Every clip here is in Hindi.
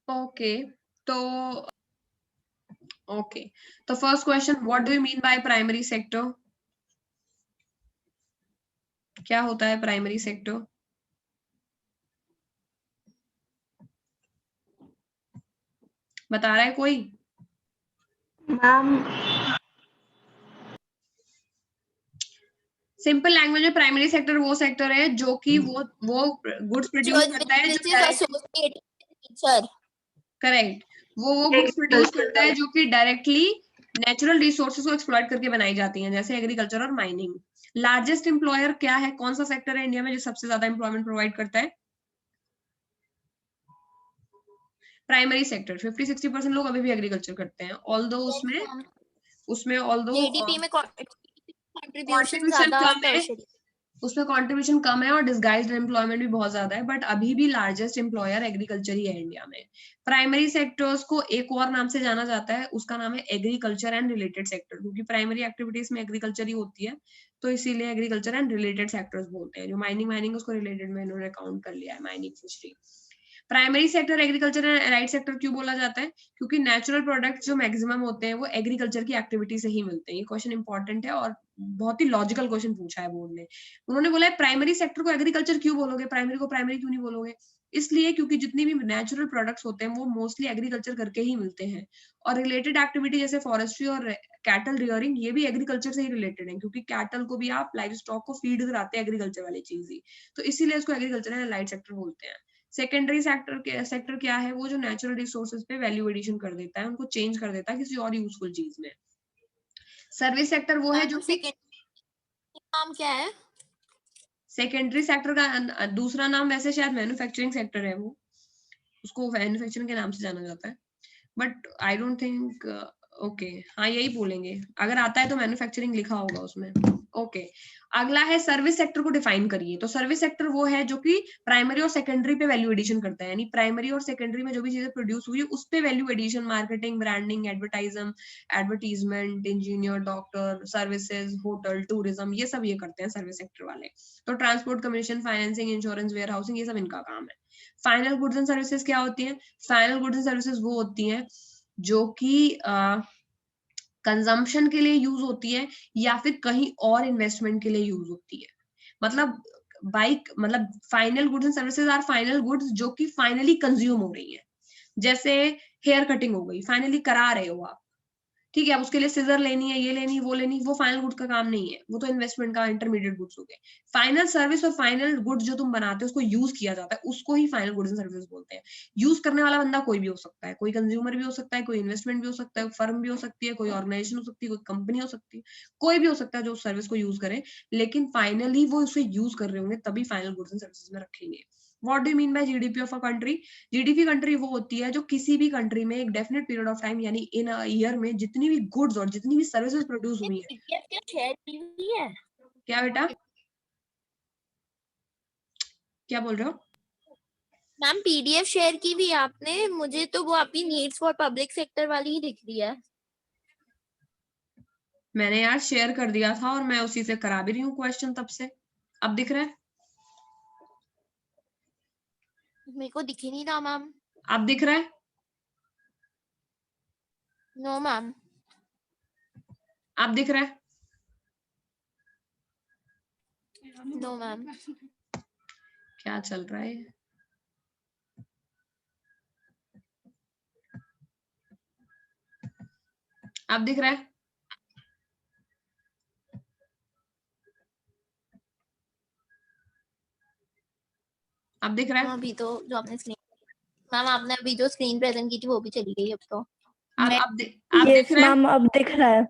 ओके, तो ओके, तो first question, what do you mean by primary sector? क्या होता है प्राइमरी सेक्टर? बता रहा है कोई? मैम सिंपल लैंग्वेज में प्राइमरी सेक्टर वो सेक्टर है जो कि वो गुड्स प्रोड्यूस करता है जो डायरेक्ट, करेक्ट, वो गुड्स प्रोड्यूस करता है जो कि डायरेक्टली नेचुरल रिसोर्सेज को एक्सप्लॉइट करके बनाई जाती हैं, जैसे एग्रीकल्चर और माइनिंग। लार्जेस्ट एम्प्लॉयर क्या है, कौन सा सेक्टर है इंडिया में जो सबसे ज्यादा एम्प्लॉयमेंट प्रोवाइड करता है? Primary sector. 50-60% लोग अभी भी एग्रीकल्चर करते हैं, ऑल्दो उसमें ऑल्दो जीडीपी में कंट्रीब्यूशन कॉन्ट्रीब्यूशन ज्यादा कम है, टर्शरी। उसमें कंट्रीब्यूशन कम है और डिस्गाइज्ड एम्प्लॉयमेंट भी बहुत ज्यादा है, बट अभी भी लार्जेस्ट एम्प्लॉयर एग्रीकल्चर ही है इंडिया में। प्राइमरी सेक्टर्स को एक और नाम से जाना जाता है, उसका नाम है एग्रीकल्चर एंड रिलेटेड सेक्टर, क्योंकि प्राइमरी एक्टिविटीज में एग्रीकल्चर ही होती है, तो इसीलिए एग्रीकल्चर एंड रिलेटेड सेक्टर्स बोलते हैं। जो माइनिंग उसको रिलेटेड में इन्होंने काउंट कर लिया है, mining fishery. Primary sector agriculture and allied sector क्यों बोला जाता है? क्योंकि नेचुरल प्रोडक्ट्स जो मैक्सिमम होते हैं वो एग्रीकल्चर की एक्टिविटी से ही मिलते हैं। ये क्वेश्चन इंपॉर्टेंट है और बहुत ही लॉजिकल क्वेश्चन पूछा है बोर्ड ने। उन्होंने बोला है प्राइमरी सेक्टर को एग्रीकल्चर क्यों बोलोगे, प्राइमरी को प्राइमरी क्यों नहीं बोलोगे? इसलिए क्योंकि जितनी भी नेचुरल प्रोडक्ट्स होते हैं वो मोस्टली एग्रीकल्चर करके ही मिलते हैं, और रिलेटेड एक्टिविटी जैसे फॉरेस्ट्री और कैटल रियरिंग ये भी एग्रीकल्चर से ही रिलेटेड है, क्योंकि कैटल को भी आप लाइव स्टॉक को फीड कराते हैं एग्रीकल्चर वाली चीज ही, तो इसीलिए इसको एग्रीकल्चर एंड एलाइड सेक्टर बोलते हैं। सेकेंडरी सेक्टर क्या है? वो जो नेचुरल रिसोर्सेज पे वैल्यू एडिशन कर देता है, उनको चेंज कर देता है किसी और यूजफुल चीज में। सर्विस सेक्टर वो है जो कि नाम क्या है? सेकेंडरी सेक्टर का दूसरा नाम वैसे शायद मैन्युफैक्चरिंग सेक्टर है, वो उसको मैन्युफैक्चरिंग के नाम से जाना जाता है, but I don't think, okay हाँ यही बोलेंगे, अगर आता है तो मैन्युफैक्चरिंग लिखा होगा उसमें। ओके, अगला है सर्विस सेक्टर को डिफाइन करिए। तो सर्विस सेक्टर वो है जो कि प्राइमरी और सेकेंडरी पे वैल्यू एडिशन करता है, यानी प्राइमरी और सेकेंडरी में जो भी चीजें प्रोड्यूस हुई है उस पे value addition, marketing, branding, advertisement, engineer, doctor, services, hotel, tourism, ये सब ये करते हैं सर्विस सेक्टर वाले। तो transport, commission, financing, insurance, warehousing, ये सब इनका काम है। फाइनल गुड्स एंड सर्विसेज क्या होती है? फाइनल गुड्स एंड सर्विसेज वो होती हैं जो कि कंजम्पशन के लिए यूज होती है या फिर कहीं और इन्वेस्टमेंट के लिए यूज होती है। मतलब final goods and services are final goods जो कि फाइनली कंज्यूम हो रही है। जैसे हेयर कटिंग हो गई, फाइनली करा रहे हो आप, ठीक है, अब उसके लिए सीजर लेनी है, ये लेनी, वो लेनी, वो फाइनल गुड्स का काम नहीं है, वो तो इन्वेस्टमेंट का इंटरमीडिएट गुड्स हो गए। फाइनल सर्विस और फाइनल गुड्स जो तुम बनाते हो उसको यूज किया जाता है, उसको ही फाइनल गुड्स एंड सर्विस बोलते हैं। यूज करने वाला बंदा कोई भी हो सकता है, कोई कंज्यूमर भी हो सकता है, कोई इन्वेस्टमेंट भी हो सकता है, फर्म भी हो सकती है, कोई ऑर्गेनाइजेशन हो सकती है, कोई कंपनी हो सकती है, कोई भी हो सकता है जो उस सर्विस को यूज करे, लेकिन फाइनली वो उसे यूज कर रहे होंगे तभी फाइनल गुड्स एंड सर्विसेज में रखेंगे। What do you mean by GDP of a country? GDP country वो होती है जो किसी भी कंट्री में एक डेफिनेट पीरियड ऑफ टाइम, यानी इन अ ईयर में जितनी भी गुड्स और जितनी भी सर्विसेज प्रोड्यूस हुई है। क्या शेयर की हुई है? क्या बेटा, क्या बोल रहे हो? मैम पीडीएफ शेयर की भी आपने? मुझे तो वो आपकी नीड्स फॉर पब्लिक सेक्टर वाली ही दिख रही है। मैंने यार शेयर कर दिया था और मैं उसी से करा भी रही हूँ क्वेश्चन तब से। अब दिख रहा है? मेरे को दिख ही नहीं रहा मैम। अब दिख रहा है? No ma'am. अब दिख रहा है? No ma'am. क्या चल रहा है? अब दिख रहा है? अब दिख रहा है? अभी तो जो आपने स्क्रीन, मैम आपने अभी जो स्क्रीन प्रेजेंट की थी वो भी चली गई अब तो। अब दिख रहा है? मैम अब दिख रहा है।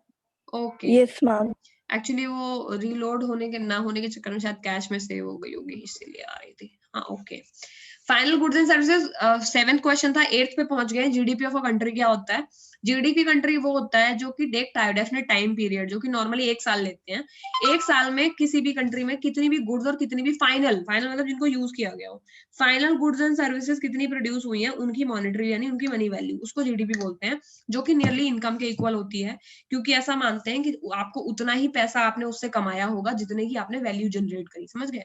Okay, yes ma'am. एक्चुअली वो रीलोड होने के ना होने के चक्कर में शायद कैश में सेव हो गई होगी, इसीलिए आ रही थी। हाँ okay, final goods and services 7th question था, 8th पे पहुंच गए। जीडीपी ऑफ अ कंट्री क्या होता है? जीडीपी कंट्री वो होता है जो कि डेफिनेट टाइम पीरियड, जो कि नॉर्मली 1 साल लेते हैं। 1 साल में किसी भी कंट्री में कितनी भी गुड्स और कितनी भी फाइनल मतलब जिनको यूज किया गया हो, फाइनल गुड्स एंड सर्विसेज कितनी प्रोड्यूस हुई है, उनकी मॉनिटरी यानी उनकी मनी वैल्यू, उसको जीडीपी बोलते हैं, जो कि नियरली इनकम के इक्वल होती है। क्योंकि ऐसा मानते हैं कि आपको उतना ही पैसा आपने उससे कमाया होगा जितने की आपने वैल्यू जनरेट करी, समझ गए?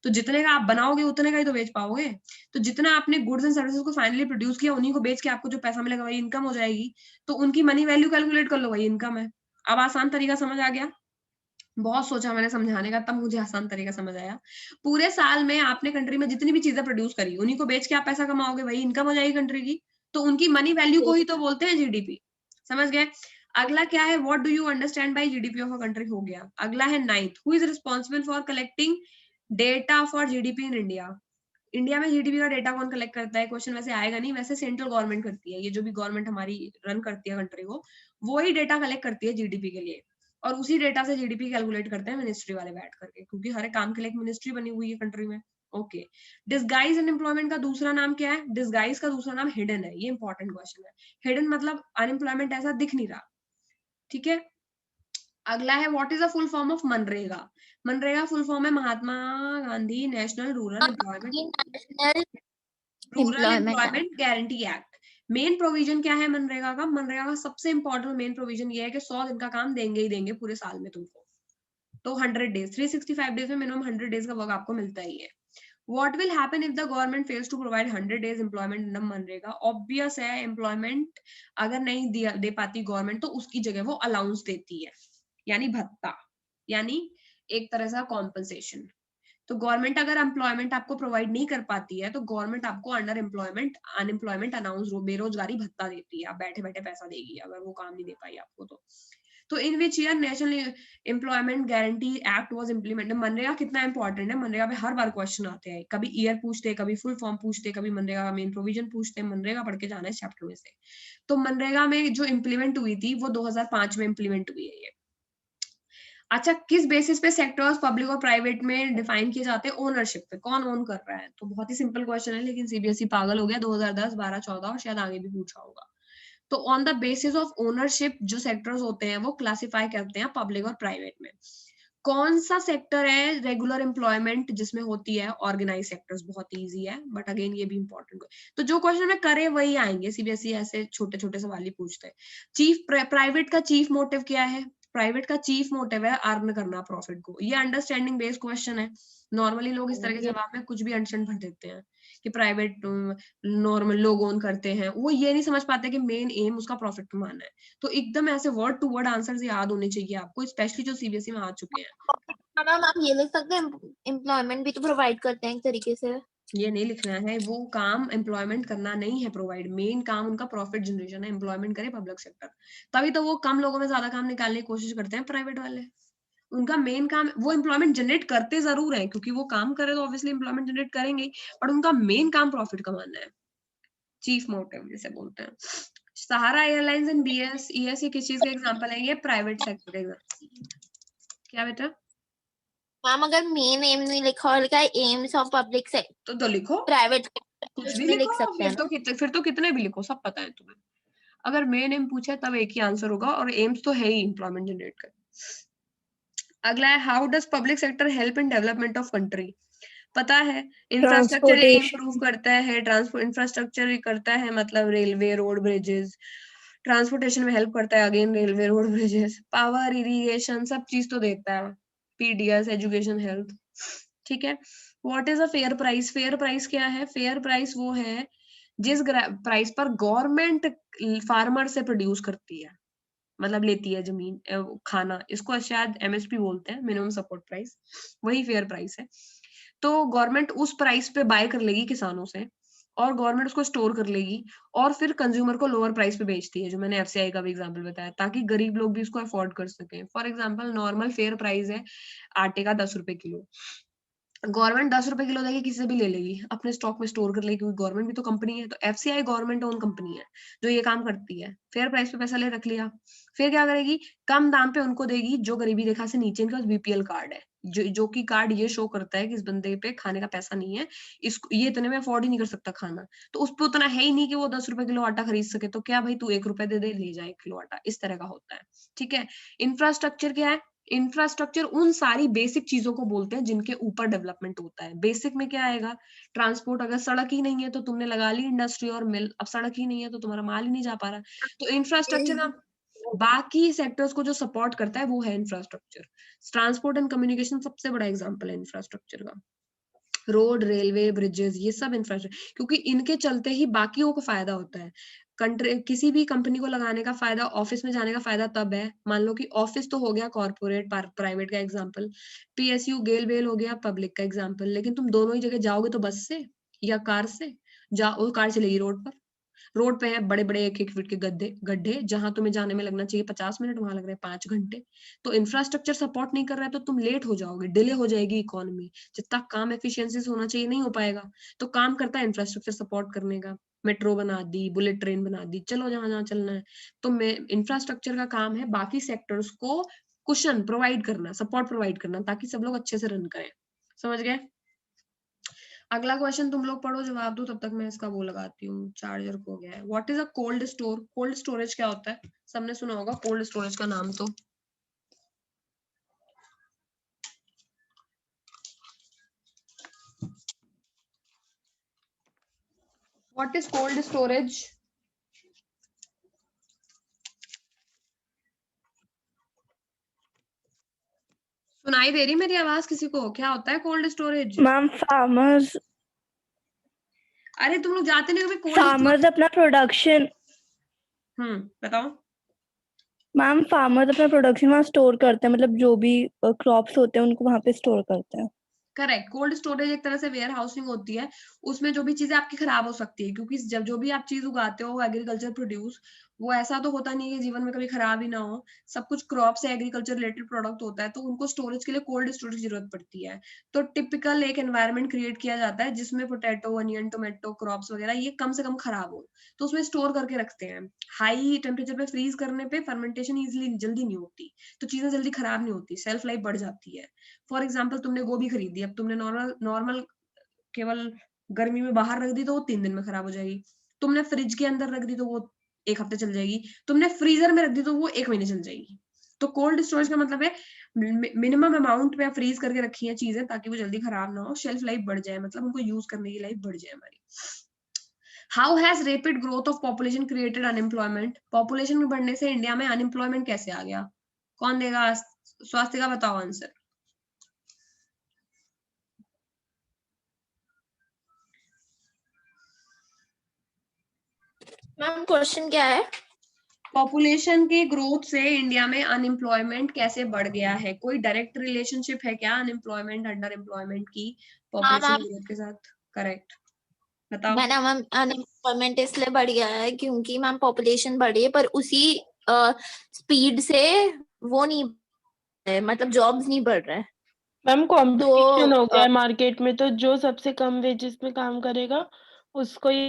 तो जितने का आप बनाओगे उतने का ही तो बेच पाओगे। तो जितना आपने गुड्स एंड सर्विसेज को फाइनली प्रोड्यूस किया उन्हीं को बेच के आपको जो पैसा मिलेगा वही इनकम हो जाएगी। तो उनकी मनी वैल्यू कैलकुलेट कर लो, वही इनकम है। अब आसान तरीका समझ आ गया? बहुत सोचा मैंने समझाने का, तब मुझे आसान तरीका समझ आया। पूरे साल में आपने कंट्री में जितनी भी चीजें प्रोड्यूस करी उन्हीं को बेच के आप पैसा कमाओगे, वही इनकम हो जाएगी कंट्री की। तो उनकी मनी वैल्यू को ही तो बोलते हैं जीडीपी। समझ गए? अगला क्या है? What do you understand by GDP of a country हो गया। अगला है 9th, who is responsible for collecting data for GDP in India. India में जीडीपी का डेटा कौन कलेक्ट करता है? क्वेश्चन वैसे आएगा नहीं, वैसे सेंट्रल गवर्नमेंट करती है। ये जो भी गवर्नमेंट हमारी रन करती है कंट्री को, वो ही डेटा कलेक्ट करती है जीडीपी के लिए। और उसी डेटा से जीडीपी कैलकुलेट करते हैं मिनिस्ट्री वाले बैठ करके, क्योंकि हर एक काम के लिए एक मिनिस्ट्री बनी हुई है कंट्री में। ओके। डिसगाइज अनएम्प्लॉयमेंट का दूसरा नाम क्या है? डिसगाइज का दूसरा नाम हिडन है। ये इंपॉर्टेंट क्वेश्चन है। हिडन मतलब अनएम्प्लॉयमेंट ऐसा दिख नहीं रहा। ठीक है। अगला है what is the full form of MNREGA. MNREGA full form है Mahatma Gandhi national rural national employment employment guarantee act. Main provision क्या है मनरेगा का? मनरेगा का सबसे इंपॉर्टेंट मेन प्रोविजन ये है कि 100 दिन का काम देंगे ही देंगे पूरे साल में तुमको। तो 100 डेज, 365 डेज में मिनिमम 100 डेज का वर्क आपको मिलता ही है। What will happen if the government fails to provide 100 days employment in MNREGA? Obvious है, एम्प्लॉयमेंट अगर नहीं दे पाती गवर्नमेंट तो उसकी जगह वो अलाउंस देती है, यानी भत्ता, यानी एक तरह से कॉम्पनसेशन। तो गवर्नमेंट अगर एम्प्लॉयमेंट आपको प्रोवाइड नहीं कर पाती है तो गवर्नमेंट आपको अंडर एम्प्लॉयमेंट अनएम्प्लॉयमेंट अनाउंस बेरोजगारी भत्ता देती है। आप बैठे बैठे पैसा देगी अगर वो काम नहीं दे पाई आपको तो in which year national employment guarantee act was implemented. MNREGA कितना इंपॉर्टेंट है? मनरेगा पे हर बार क्वेश्चन आते हैं, कभी ईयर पूछते हैं, कभी फुल फॉर्म पूछते हैं, कभी मनरेगा का मेन प्रोविजन पूछते हैं। मनरेगा पढ़ के जाना है इस चैप्टर में से। तो मनरेगा में जो इम्प्लीमेंट हुई थी वो 2005 में इम्प्लीमेंट हुई है ये। अच्छा, किस बेसिस पे सेक्टर्स पब्लिक और प्राइवेट में डिफाइन किए जाते हैं? ओनरशिप पे, कौन ओन कर रहा है। तो बहुत ही सिंपल क्वेश्चन है, लेकिन सीबीएसई पागल हो गया 2010, 12, 14 और शायद आगे भी पूछा होगा। तो on the basis of ownership जो सेक्टर्स होते हैं वो क्लासिफाई करते हैं पब्लिक और प्राइवेट में। कौन सा सेक्टर है रेगुलर एम्प्लॉयमेंट जिसमें होती है? Organise sectors. बहुत इजी है, बट अगेन ये भी इंपॉर्टेंट है। तो जो क्वेश्चन में करे वही आएंगे, सीबीएसई ऐसे छोटे छोटे सवाल ही पूछते हैं। प्राइवेट का चीफ मोटिव क्या है? प्राइवेट का चीफ मोटिव है अर्न करना प्रॉफिट को। ये अंडरस्टैंडिंग बेस्ड क्वेश्चन है। नॉर्मली लोग इस तरह के जवाब में कुछ भी अंडरस्टैंड भर देते हैं कि प्राइवेट नॉर्मल लोग ओन करते हैं, वो ये नहीं समझ पाते कि मेन एम उसका प्रॉफिट कमाना है। तो एकदम ऐसे वर्ड टू वर्ड आंसर्स याद होने चाहिए आपको, स्पेशली जो सीबीएसई में आ चुके हैं। मैम आप ये लिख सकते हैं एम्प्लॉयमेंट भी तो प्रोवाइड करते हैं एक तरीके से। ये नहीं लिखना है, वो काम एम्प्लॉयमेंट करना नहीं है प्रोवाइड, मेन काम उनका प्रॉफिट जनरेशन है। एम्प्लॉयमेंट करे पब्लिक सेक्टर, तभी तो वो कम लोगों में ज्यादा काम निकालने की कोशिश करते हैं प्राइवेट वाले। उनका मेन काम, वो एम्प्लॉयमेंट जनरेट करते जरूर है क्योंकि वो काम करे तो ऑब्वियसली एम्प्लॉयमेंट जनरेट करेंगे, बट उनका मेन काम प्रॉफिट कमाना है, चीफ मोटिव जिसे बोलते हैं। सहारा एयरलाइंस एंड बीएस ईएस ये किस चीज का एग्जांपल है? ये प्राइवेट सेक्टर एग्जांपल। क्या बेटा? मैम अगर मेन एम नहीं लिखा और लिखा है एम्स ऑफ पब्लिक सेक्टर तो लिखो, प्राइवेट कुछ भी में लिख लिखो, सकते हैं ना। फिर तो कितने भी लिखो, सब पता है तुम्हें। अगर मेन एम पूछा तब एक ही आंसर होगा, और एम्स तो है ही एम्प्लॉयमेंट जनरेट कर। अगला है how does public sector help in development of country. पता है, इंफ्रास्ट्रक्चर इंप्रूव करता है, ट्रांसपोर्ट इंफ्रास्ट्रक्चर करता है, मतलब रेलवे, रोड, ब्रिजेस। ट्रांसपोर्टेशन में हेल्प करता है, again railway, road, bridges. Power, irrigation, सब चीज तो देता है। PDS, education, health. ठीक है। What is a fair price? Fair price क्या है? फेयर प्राइस वो है जिस प्राइस पर गवर्नमेंट फार्मर से प्रोड्यूस करती है, मतलब लेती है जमीन, खाना, इसको शायद एमएसपी बोलते हैं, मिनिमम सपोर्ट प्राइस, वही फेयर प्राइस है। तो गवर्नमेंट उस प्राइस पे बाय कर लेगी किसानों से, और गवर्नमेंट उसको स्टोर कर लेगी और फिर कंज्यूमर को लोअर प्राइस पे बेचती है, जो मैंने एफसीआई का भी एग्जांपल बताया, ताकि गरीब लोग भी इसको अफोर्ड कर सकें। For example normal fair price है आटे का 10 रुपए किलो, गवर्नमेंट 10 रुपए किलो देगी, किसी से भी ले लेगी, अपने स्टॉक में स्टोर कर लेगी, क्योंकि गवर्नमेंट भी तो कंपनी है। तो एफसीआई गवर्नमेंट ओन कंपनी है जो ये काम करती है, फेयर प्राइस पे पैसा ले रख लिया, फिर क्या करेगी, कम दाम पे उनको देगी जो गरीबी रेखा से नीचे, इनका बीपीएल कार्ड है, जो कि कार्ड ये शो करता है कि इस बंदे पे खाने का पैसा नहीं है, इसको ये इतने में अफोर्ड ही नहीं कर सकता खाना, तो उस पर उतना है ही नहीं कि वो 10 रुपए किलो आटा खरीद सके, तो क्या भाई तू 1 रुपए दे दे, ले जाए 1 किलो आटा, इस तरह का होता है। ठीक है। इंफ्रास्ट्रक्चर क्या है? इंफ्रास्ट्रक्चर उन सारी बेसिक चीजों को बोलते हैं जिनके ऊपर डेवलपमेंट होता है। बेसिक में क्या आएगा? ट्रांसपोर्ट, अगर सड़क ही नहीं है तो तुमने लगा ली इंडस्ट्री और मिल, अब सड़क ही नहीं है तो तुम्हारा माल ही नहीं जा पा रहा, तो इंफ्रास्ट्रक्चर ना बाकी सेक्टर्स को जो सपोर्ट करता है वो है इंफ्रास्ट्रक्चर। ट्रांसपोर्ट एंड कम्युनिकेशन सबसे बड़ा एग्जांपल है इंफ्रास्ट्रक्चर का। रोड, रेलवे, ब्रिजेस, ये सब इंफ्रास्ट्रक्चर, क्योंकि इनके चलते ही बाकियों को फायदा होता है। किसी भी कंपनी को लगाने का फायदा, ऑफिस में जाने का फायदा तब है, मान लो कि ऑफिस तो हो गया कॉर्पोरेट, प्राइवेट का एग्जांपल, पीएसयू, गेल वेल हो गया पब्लिक का एग्जांपल, लेकिन तुम दोनों ही जगह जाओगे तो बस से या कार से, जाओ कार चलेगी रोड पर, रोड पे है बड़े बड़े 1-1 फीट के गड्ढे, जहां तुम्हें जाने में लगना चाहिए 50 मिनट, वहां लग रहे हैं 5 घंटे। तो इंफ्रास्ट्रक्चर सपोर्ट नहीं कर रहा है तो तुम लेट हो जाओगे, डिले हो जाएगी इकोनॉमी, जितना काम एफिशिएंसी से होना चाहिए नहीं हो पाएगा। तो काम करता है इंफ्रास्ट्रक्चर सपोर्ट करने का, मेट्रो बना दी, बुलेट ट्रेन बना दी, चलो जहां जहां चलना है। तो इंफ्रास्ट्रक्चर का काम है बाकी सेक्टर्स को कुशन प्रोवाइड करना, सपोर्ट प्रोवाइड करना, ताकि सब लोग अच्छे से रन करें। समझ गए? अगला क्वेश्चन तुम लोग पढ़ो, जवाब दो, तब तक मैं इसका वो लगाती हूँ, चार्जर खो गया है। What is a cold store? Cold storage क्या होता है? सबने सुना होगा कोल्ड स्टोरेज का नाम तो। What is cold storage? सुनाई दे रही मेरी आवाज किसी को? क्या होता है कोल्ड स्टोरेज? मैम फार्मर्स अरे तुम लोग जाते नहीं कभी कोल्ड फार्मर्स अपना प्रोडक्शन बताओ। मैम फार्मर्स अपना प्रोडक्शन वहाँ स्टोर करते हैं, मतलब जो भी क्रॉप्स होते हैं उनको वहाँ पे स्टोर करते हैं। करेक्ट। कोल्ड स्टोरेज एक तरह से वेयर हाउसिंग होती है, उसमें जो भी चीजें आपकी खराब हो सकती है, क्योंकि जब जो भी आप चीज उगाते हो एग्रीकल्चर प्रोड्यूस, वो ऐसा तो होता नहीं है जीवन में कभी खराब ही ना हो, सब कुछ क्रॉप से एग्रीकल्चर रिलेटेड प्रोडक्ट होता है, तो उनको स्टोरेज के लिए कोल्ड स्टोरेज की जरूरत पड़ती है। तो टिपिकल एक एनवायरनमेंट क्रिएट किया जाता है जिसमें पोटैटो, अनियन, टोमेटो, क्रॉप्स वगैरह ये कम से कम खराब हो, तो उसमें स्टोर करके रखते हैं। हाई टेम्परेचर पे फ्रीज करने पे फर्मेंटेशन इजिली जल्दी नहीं होती, तो चीजें जल्दी खराब नहीं होती, सेल्फ लाइफ बढ़ जाती है। फॉर एग्जाम्पल तुमने गोभी खरीदी, अब तुमने नॉर्मल नॉर्मल केवल गर्मी में बाहर रख दी तो वो 3 दिन में खराब हो जाएगी। तुमने फ्रिज के अंदर रख दी तो वो 1 हफ्ते चल जाएगी। तुमने फ्रीजर में रख दी तो वो 1 महीने चल जाएगी। तो कोल्ड स्टोरेज का मतलब है मिनिमम अमाउंट पे फ्रीज करके रखी है चीजें ताकि वो जल्दी खराब ना हो, शेल्फ लाइफ बढ़ जाए, मतलब उनको यूज करने की लाइफ बढ़ जाए हमारी। How has rapid growth of population created unemployment? Population बढ़ने से इंडिया में अनएम्प्लॉयमेंट कैसे आ गया? कौन देगा? स्वास्थ्य का बताओ आंसर। मैम क्वेश्चन क्या है? पॉपुलेशन के ग्रोथ से इंडिया में अनएम्प्लॉयमेंट कैसे बढ़ गया है? कोई डायरेक्ट रिलेशनशिप है क्या अनएम्प्लॉयमेंट, अंडर एम्प्लॉयमेंट की हाँ पॉपुलेशन मैम, ग्रोथ के साथ? करेक्ट, बताओ। मैम अनएम्प्लॉयमेंट इसलिए बढ़ गया है क्योंकि मैम पॉपुलेशन बढ़ी है पर उसी स्पीड से वो नहीं, मतलब जॉब्स नहीं बढ़ रहे हैं। मैम कंपटीशन हो गया तो है मार्केट में, तो जो सबसे कम वेजेस में काम करेगा उसको ही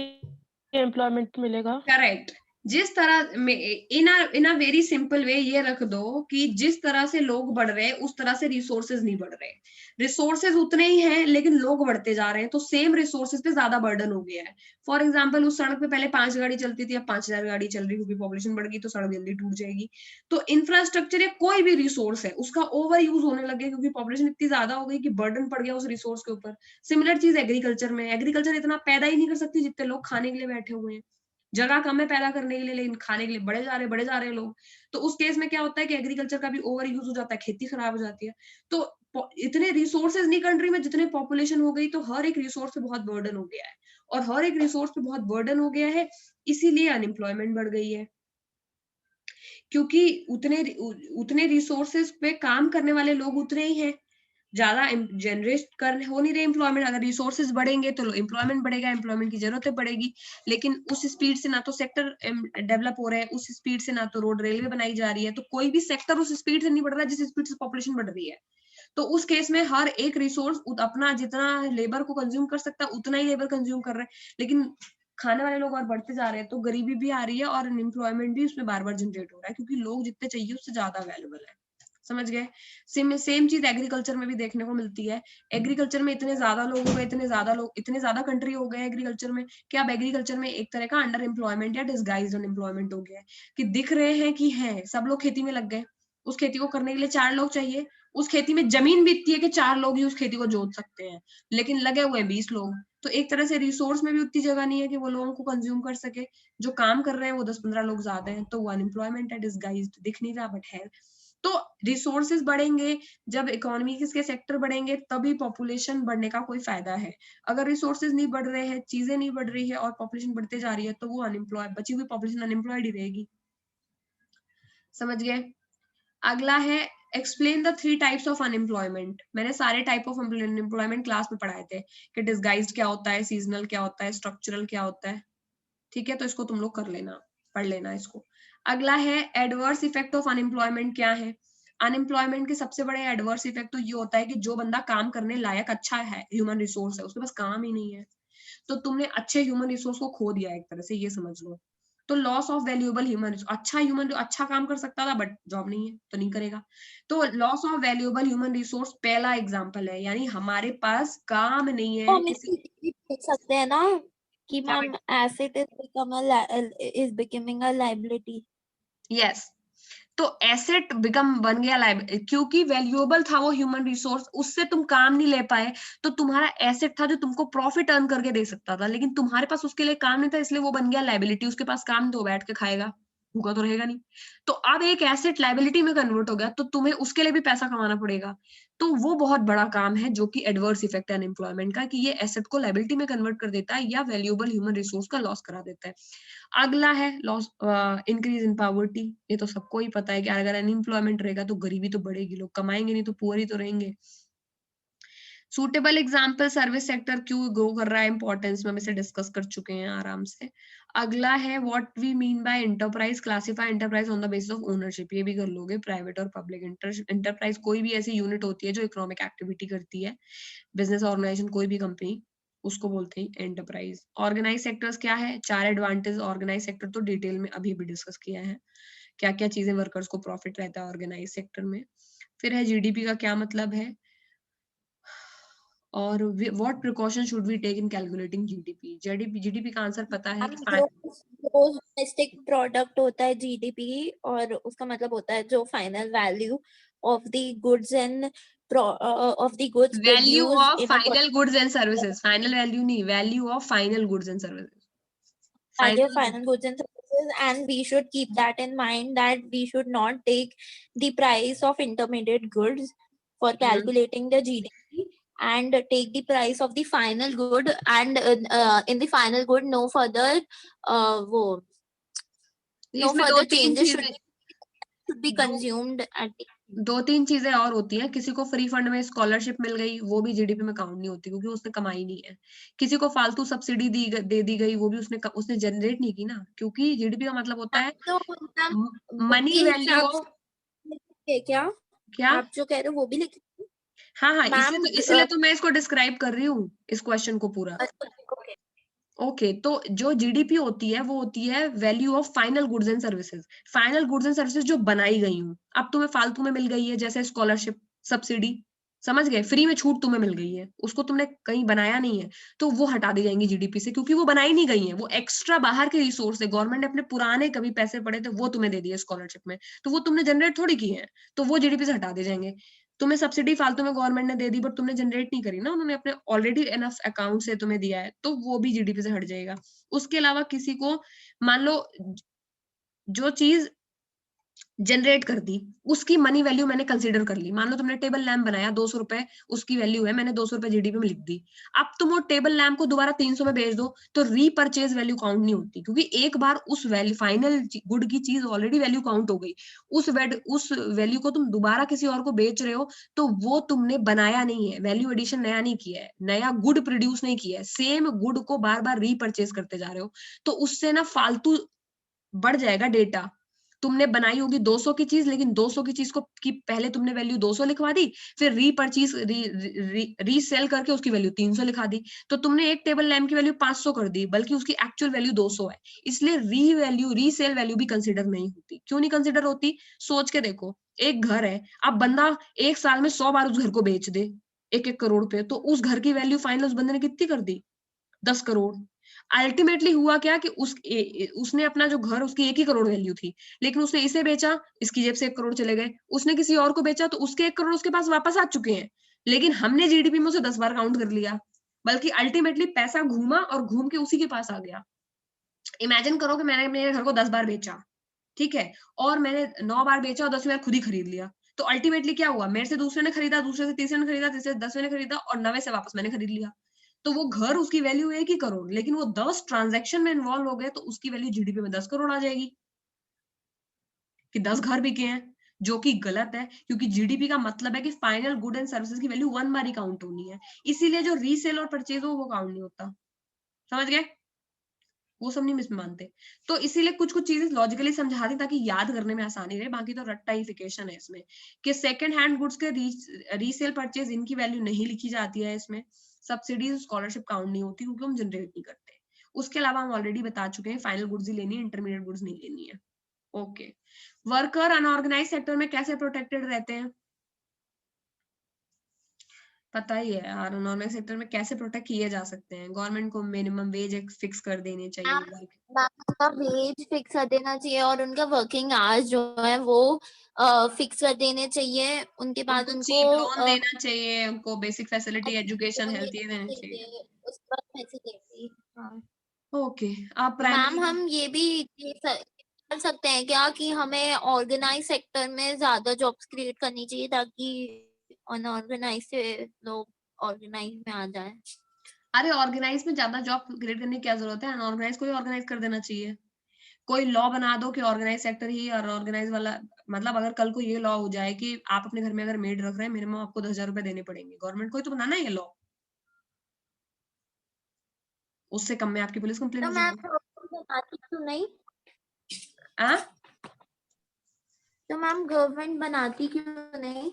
एम्प्लॉयमेंट मिलेगा। करेक्ट। जिस तरह इन अ वेरी सिंपल वे ये रख दो कि जिस तरह से लोग बढ़ रहे हैं उस तरह से रिसोर्सेज नहीं बढ़ रहे। रिसोर्सेज उतने ही हैं लेकिन लोग बढ़ते जा रहे हैं, तो सेम रिसोर्सेज पे ज्यादा बर्डन हो गया है। फॉर एग्जाम्पल उस सड़क पे पहले 5 गाड़ी चलती थी, अब 5,000 गाड़ी चल रही, क्योंकि पॉपुलेशन बढ़ गई तो सड़क जल्दी टूट जाएगी। तो इंफ्रास्ट्रक्चर या कोई भी रिसोर्स है उसका ओवर यूज होने लगे क्योंकि पॉपुलेशन इतनी ज्यादा हो गई कि बर्डन पड़ गया उस रिसोर्स के ऊपर। सिमिलर चीज एग्रीकल्चर में, एग्रीकल्चर इतना पैदा ही नहीं कर सकती जितने लोग खाने के लिए बैठे हुए हैं। जगह कम है पैदा करने के लिए लेकिन खाने के लिए बढ़े जा रहे लोग। तो उस केस में क्या होता है कि एग्रीकल्चर का भी ओवर यूज हो जाता है, खेती खराब हो जाती है। तो इतने रिसोर्सेज नहीं कंट्री में जितने पॉपुलेशन हो गई, तो हर एक रिसोर्स पे बहुत बर्डन हो गया है, और हर एक रिसोर्स पे बहुत बर्डन हो गया है, इसीलिए अनएम्प्लॉयमेंट बढ़ गई है। क्योंकि उतने रिसोर्सेज पे काम करने वाले लोग उतने ही हैं, ज्यादा जनरेट कर हो नहीं रहे एम्प्लॉयमेंट। अगर रिसोर्सेज बढ़ेंगे तो एम्प्लॉयमेंट बढ़ेगा, एम्प्लॉयमेंट की जरूरतें बढ़ेगी, लेकिन उस स्पीड से ना तो सेक्टर डेवलप हो रहे हैं, उस स्पीड से ना तो रोड रेलवे बनाई जा रही है, तो कोई भी सेक्टर उस स्पीड से नहीं बढ़ रहा है जिस स्पीड से पॉपुलेशन बढ़ रही है। तो उस केस में हर एक रिसोर्स अपना जितना लेबर को कंज्यूम कर सकता है उतना ही लेबर कंज्यूम कर रहा है, लेकिन खाने वाले लोग और बढ़ते जा रहे हैं, तो गरीबी भी आ रही है और अनएम्प्लॉयमेंट भी उसमें बार बार जनरेट हो रहा है, क्योंकि लोग जितने चाहिए उससे ज्यादा अवेलेबल है। समझ गए? सेम चीज एग्रीकल्चर में भी देखने को मिलती है। एग्रीकल्चर में इतने ज्यादा लोग हो गए, इतने ज्यादा कंट्री हो गए एग्रीकल्चर में, कि अब एग्रीकल्चर में एक तरह का अंडर एम्प्लॉयमेंट या डिस्गाइज्ड अनएम्प्लॉयमेंट हो गया है, कि दिख रहे हैं कि है, सब लोग खेती में लग गए, उस खेती को करने के लिए 4 लोग चाहिए, उस खेती में जमीन भी इतनी है कि 4 लोग ही उस खेती को जोत सकते हैं, लेकिन लगे हुए हैं 20 लोग। तो एक तरह से रिसोर्स में भी उतनी जगह नहीं है कि वो लोगों को कंज्यूम कर सके। जो काम कर रहे हैं वो 10-15 लोग ज्यादा हैं, तो वो अनएम्प्लॉयमेंट है, डिस्गाइज्ड, दिख नहीं रहा बट है। तो रिसोर्सेज बढ़ेंगे, जब इकोनॉमी के सेक्टर बढ़ेंगे तभी पॉपुलेशन बढ़ने का कोई फायदा है। अगर रिसोर्सेज नहीं बढ़ रहे हैं, चीजें नहीं बढ़ रही है और पॉपुलेशन बढ़ते जा रही है, तो वो अनएम्प्लॉय, बची हुई पॉपुलेशन अनएम्प्लॉयड ही रहेगी। समझ गए? अगला है explain the 3 types of unemployment. मैंने सारे टाइप ऑफ अनएम्प्लॉयमेंट क्लास में पढ़ाए थे कि डिसगाइज्ड क्या होता है, सीजनल क्या होता है, स्ट्रक्चरल क्या होता है। ठीक है, तो इसको तुम लोग कर लेना, पढ़ लेना इसको। अगला है एडवर्स इफेक्ट ऑफ अनएम्प्लॉयमेंट क्या है। अनएम्प्लॉयमेंट के सबसे बड़े एडवर्स इफेक्ट तो ये होता है कि जो बंदा काम करने लायक अच्छा है, ह्यूमन रिसोर्स है, उसके पास काम ही नहीं है, तो तुमने अच्छे ह्यूमन रिसोर्स को खो दिया एक तरह से, ये समझ लो। तो लॉस ऑफ वैल्यूएबल ह्यूमन अच्छा काम कर सकता था बट जॉब नहीं है तो नहीं करेगा। तो loss of valuable human resource पहला एग्जांपल है, यानी हमारे पास काम नहीं तो है हम किसी। इसको देख सकते हैं ना कि क्या ma'am asset is becoming a liability. Yes, तो एसेट बिकम बन गया लाइबिलिटी, क्योंकि वैल्यूएबल था वो ह्यूमन रिसोर्स, उससे तुम काम नहीं ले पाए, तो तुम्हारा एसेट था जो तुमको प्रॉफिट अर्न करके दे सकता था, लेकिन तुम्हारे पास उसके लिए काम नहीं था, इसलिए वो बन गया लाइबिलिटी। उसके पास काम नहीं तो वो बैठ के खाएगा, भूखा तो रहेगा नहीं। तो अब एक एसेट लाइबिलिटी में कन्वर्ट हो गया, तो तुम्हें उसके लिए भी पैसा कमाना पड़ेगा। तो वो बहुत बड़ा काम है जो कि एडवर्स इफेक्ट है अनएम्प्लॉयमेंट का, कि ये एसेट को लाइबिलिटी में कन्वर्ट कर देता है या वैल्यूएबल ह्यूमन रिसोर्स का लॉस करा देता है। अगला है लॉस इंक्रीज इन पॉवर्टी। ये तो सबको ही पता है कि अगर अनएम्प्लॉयमेंट रहेगा तो गरीबी तो बढ़ेगी, लोग कमाएंगे नहीं तो पुअर ही तो रहेंगे। सूटेबल एग्जाम्पल सर्विस सेक्टर क्यों ग्रो कर रहा है इंपॉर्टेंस में, हम इसे डिस्कस कर चुके हैं आराम से। अगला है what we mean by enterprise, classify enterprise on the basis of ownership. ये भी कर लोगे, प्राइवेट और पब्लिक एंटरप्राइज कोई भी ऐसी यूनिट होती है जो इकोनॉमिक एक्टिविटी करती है, बिजनेस ऑर्गेनाइजेशन कोई भी कंपनी, उसको बोलते हैं एंटरप्राइज। ऑर्गेनाइज सेक्टर्स क्या है, 4 एडवांटेज ऑर्गेनाइज सेक्टर तो डिटेल में अभी भी डिस्कस किया है, क्या क्या चीजें वर्कर्स को प्रॉफिट रहता है ऑर्गेनाइज सेक्टर में। फिर है जीडीपी का क्या मतलब है, और what precaution should we take in calculating GDP. GDP का आंसर पता है कि ग्रोस डोमेस्टिक प्रोडक्ट होता है जीडीपी, और उसका मतलब होता है जो final value of the goods and of the goods value produced of in a final goods and services, final value नहीं, value of final goods and services, value of final. final goods and services, and we should keep that in mind that we should not take the price of intermediate goods for calculating the GDP and take the price of the final good, and in the final good no further no इसमें further changes should be consumed at the 2-3 चीजें और होती हैं। किसी को फ्री फंड में स्कॉलरशिप मिल गई, वो भी जीडीपी में काउंट नहीं होती क्योंकि उसने कमाई नहीं है। किसी को फालतू सब्सिडी दे दी गई, वो भी उसने जनरेट नहीं की ना, क्योंकि जीडीपी का मतलब होता है तो मनी वैल्यू ऑफ क्या क्या। आप जो कह रहे हो वो भी लिख हाँ हाँ, मैम इसलिए तो मैं इसको डिस्क्राइब कर रही हूँ इस क्वेश्चन को पूरा। ओके, तो जो जीडीपी होती है वो होती है value of final goods and services. Final goods and services जो बनाई गई हूँ, अब तुम्हें फालतू में मिल गई है, जैसे स्कॉलरशिप, सब्सिडी, समझ गए, फ्री में छूट तुम्हें मिल गई है, उसको तुमने कहीं बनाया नहीं है, तो वो हटा दी जाएंगी जीडीपी से, क्योंकि वो बनाई नहीं गई है, वो एक्स्ट्रा बाहर के रिसोर्स है, गवर्नमेंट ने अपने पुराने कभी पैसे पड़े थे वो तुम्हें दे दिए स्कॉलरशिप में, तो वो तुमने जनरेट थोड़ी की है, तो वो जीडीपी से हटा दिए जाएंगे। तुम्हें सब्सिडी फालतू में गवर्नमेंट ने दे दी बट तुमने जनरेट नहीं करी ना, उन्होंने अपने ऑलरेडी इनफ अकाउंट से तुम्हें दिया है, तो वो भी जीडीपी से हट जाएगा। उसके अलावा किसी को मान लो जो चीज जनरेट कर दी, उसकी मनी वैल्यू मैंने कंसीडर कर ली। मान लो तुमने टेबल लैम्प बनाया, 200 रुपए उसकी वैल्यू है, मैंने 200 रुपए जीडीपी में लिख दी। अब तुम वो टेबल लैम्प को दोबारा 300 में बेच दो तो रीपरचेज वैल्यू काउंट नहीं होती, क्योंकि एक बार उस वैल्यू फाइनल गुड की चीज ऑलरेडी वैल्यू काउंट हो गई। उस वैल्यू को तुम दोबारा किसी और को बेच रहे हो तो वो तुमने बनाया नहीं है, वैल्यू एडिशन नया नहीं किया है, नया गुड प्रोड्यूस नहीं किया है, सेम गुड को बार बार रीपरचेज करते जा रहे हो, तो उससे ना फालतू बढ़ जाएगा डेटा। तुमने बनाई होगी 200 की चीज, लेकिन 200 की चीज को की पहले तुमने वैल्यू 200 लिखवा दी, फिर रीपरचेज रीसेल करके उसकी वैल्यू 300 लिखा दी, तो तुमने एक टेबल लैम्प की वैल्यू 500 कर दी, बल्कि उसकी एक्चुअल वैल्यू 200 है। इसलिए रीसेल वैल्यू भी कंसिडर नहीं होती। क्यों नहीं कंसिडर होती, सोच के देखो, एक घर है, अब बंदा एक साल में 100 बार उस घर को बेच दे 1-1 करोड़ पे, तो उस घर की वैल्यू फाइनल उस बंदे ने कितनी कर दी, 10 करोड़। अल्टीमेटली हुआ क्या कि उसने अपना जो घर, उसकी 1 ही करोड़ वैल्यू थी, लेकिन उसने इसे बेचा, इसकी जेब से 1 करोड़ चले गए, उसने किसी और को बेचा तो उसके 1 करोड़ उसके पास वापस आ चुके हैं, लेकिन हमने जीडीपी में उसे 10 बार काउंट कर लिया, बल्कि अल्टीमेटली पैसा घूमा और घूम के उसी के पास आ गया। इमेजिन करो कि मैंने मेरे घर को 10 बार बेचा, ठीक है, और मैंने 9 बार बेचा और 10वीं बार खुद ही खरीद लिया, तो अल्टीमेटली क्या हुआ, मेरे से दूसरे ने खरीदा, दूसरे से तीसरे ने खरीदा, तीसरे से 10वें ने खरीदा और 9वें से वापस मैंने खरीद लिया। तो वो घर उसकी वैल्यू 1 ही करोड़, लेकिन वो 10 ट्रांजैक्शन में इन्वॉल्व हो गए तो उसकी वैल्यू जीडीपी में 10 करोड़ आ जाएगी कि 10 घर बिके हैं, जो कि गलत है, क्योंकि जीडीपी का मतलब है कि फाइनल गुड एंड सर्विसेज की वैल्यू 1 बार ही काउंट होनी है। इसीलिए जो रीसेल और परचेज हो वो काउंट नहीं होता। समझ गए? वो सब नहीं मिस मानते। तो इसीलिए कुछ-कुछ चीजें लॉजिकली समझा दी ताकि याद करने में आसानी रहे, बाकी तो रट्टाइफिकेशन है इसमें कि सेकंड हैंड गुड्स के रीसेल परचेज इनकी वैल्यू नहीं लिखी जाती है इसमें। सब्सिडीज स्कॉलरशिप काउंट नहीं होती क्योंकि हम जनरेट नहीं करते। उसके अलावा हम ऑलरेडी बता चुके हैं फाइनल गुड्स ही लेनी है, इंटरमीडिएट गुड्स नहीं लेनी है। ओके, वर्कर अनऑर्गेनाइज सेक्टर में कैसे प्रोटेक्टेड रहते हैं? पता ही है यार, अनऑर्गेनाइज सेक्टर में कैसे प्रोटेक्ट किए जा सकते हैं। गवर्नमेंट को मिनिमम वेज फिक्स कर देने चाहिए। उनका वेज फिक्स कर देना चाहिए और उनका वर्किंग आवर्स जो है वो फिक्स कर देने चाहिए। उनके बाद उनको उनको चीप लोन देना चाहिए, उनको बेसिक फैसिलिटी, एजुकेशन, हेल्थ ये देना चाहिए। उसके बाद फैसिलिटी। हाँ, ओके, आप तो मैम प्राइमरी हम ये भी कर सकते हैं क्या कि हमें ऑर्गेनाइज सेक्टर में ज्यादा जॉब्स क्रिएट करनी चाहिए ताकि अनऑर्गेनाइज से लोग ऑर्गेनाइज में आ जाए। अरे ऑर्गेनाइज में ज्यादा जॉब क्रिएट करने की क्या जरूरत है, अनऑर्गेनाइज को ही ऑर्गेनाइज कर देना चाहिए। कोई लॉ बना दो कि ऑर्गेनाइज सेक्टर ही और ऑर्गेनाइज वाला, मतलब अगर कल को ये लॉ हो जाए कि आप अपने घर में अगर मेड रख रहे हैं मिनिमम आपको 10,000 रुपए देने पड़ेंगे, गवर्नमेंट को ही तो बनाना है ये लॉ, उससे कम में आपकी पुलिस कंप्लेन तो हो मैम जाएगी। बनाती क्यों नहीं? आ? तो मैम गवर्नमेंट बनाती क्यों नहीं?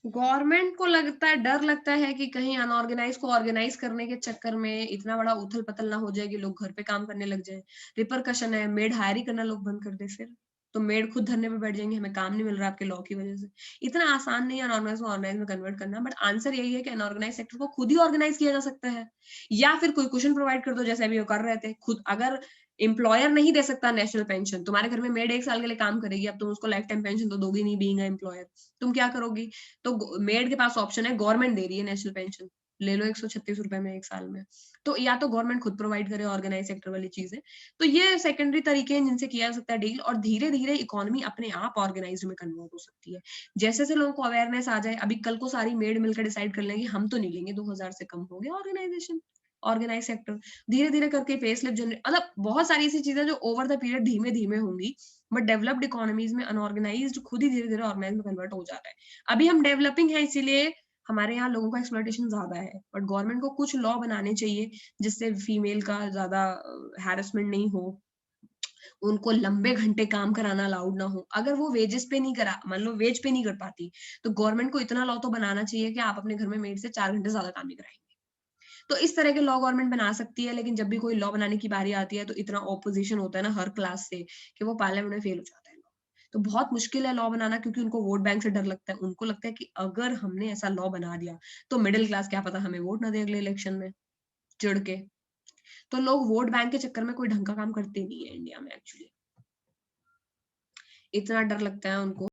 गवर्नमेंट को लगता है, डर लगता है कि कहीं अनऑर्गेनाइज को ऑर्गेनाइज करने के चक्कर में इतना बड़ा उथल पथल ना हो जाए कि लोग घर पे काम करने लग जाए। रिपरकशन है, मेड हायर ही करना लोग बंद कर दे, फिर तो मेड खुद धरने पे बैठ जाएंगे, हमें काम नहीं मिल रहा आपके लॉ की वजह से। इतना आसान नहीं है अनऑर्गेनाइज को ऑर्गेनाइज में कन्वर्ट करना, बट आंसर यही है कि अनऑर्गेनाइज सेक्टर को खुद ही ऑर्गेनाइज किया जा सकता है, या फिर कोई क्वेश्चन प्रोवाइड कर दो जैसे अभी वो कर रहे थे खुद। अगर एम्प्लॉयर नहीं दे सकता नेशनल पेंशन, तुम्हारे घर में मेड 1 साल के लिए काम करेगी, अब तुम उसको लाइफ टाइम पेंशन तो दोगी नहीं, बीइंग एम्प्लॉयर, तुम क्या करोगी? तो मेड के पास ऑप्शन है, गवर्नमेंट दे रही है नेशनल पेंशन, ले लो 136 रुपए में 1 साल में, तो या तो गवर्नमेंट खुद प्रोवाइड करे ऑर्गेनाइज सेक्टर वाली चीजें। तो ये सेकेंडरी तरीके हैं जिनसे किया जा सकता है डील, और धीरे धीरे इकोनॉमी अपने आप ऑर्गेनाइज में कन्वर्ट हो सकती है जैसे जैसे लोगों को अवेयरनेस आ जाए। अभी कल को सारी मेड मिलकर डिसाइड कर लेंगे हम तो नहीं लेंगे, 2000 से कम हो गया ऑर्गेनाइजेशन, ऑर्गेनाइज सेक्टर। धीरे धीरे करके पे स्लिप जनरेट, मतलब बहुत सारी ऐसी चीजें जो ओवर द पीरियड धीमे धीमे होंगी, बट डेवलप्ड इकोनॉमीज में अनऑर्गेनाइज्ड खुद ही धीरे धीरे ऑर्गेनाइज में कन्वर्ट हो जाता है। अभी हम डेवलपिंग है इसीलिए हमारे यहाँ लोगों का एक्सप्लॉयटेशन ज्यादा है, बट गवर्नमेंट को कुछ लॉ बनाने चाहिए जिससे फीमेल का ज्यादा हैरेसमेंट नहीं हो, उनको लंबे घंटे काम कराना अलाउड ना हो। अगर वो वेजेस पे नहीं करा, मान लो वेज पे नहीं कर पाती, तो गवर्नमेंट को इतना लॉ तो बनाना चाहिए कि आप अपने घर में मेड से 4 घंटे ज्यादा काम नहीं कराएंगे। तो इस तरह के लॉ गवर्नमेंट बना सकती है, लेकिन जब भी कोई लॉ बनाने की बारी आती है तो इतना ऑपोजिशन होता है ना हर क्लास से कि वो पार्लियामेंट में फेल हो जाता है लॉ। तो बहुत मुश्किल है लॉ बनाना, क्योंकि उनको वोट बैंक से डर लगता है। उनको लगता है कि अगर हमने ऐसा लॉ बना दिया तो मिडिल क्लास क्या पता हमें वोट ना दे अगले इलेक्शन में चिढ़ के। तो लोग वोट बैंक के चक्कर में कोई ढंग का काम करते नहीं है इंडिया में, एक्चुअली इतना डर लगता है उनको।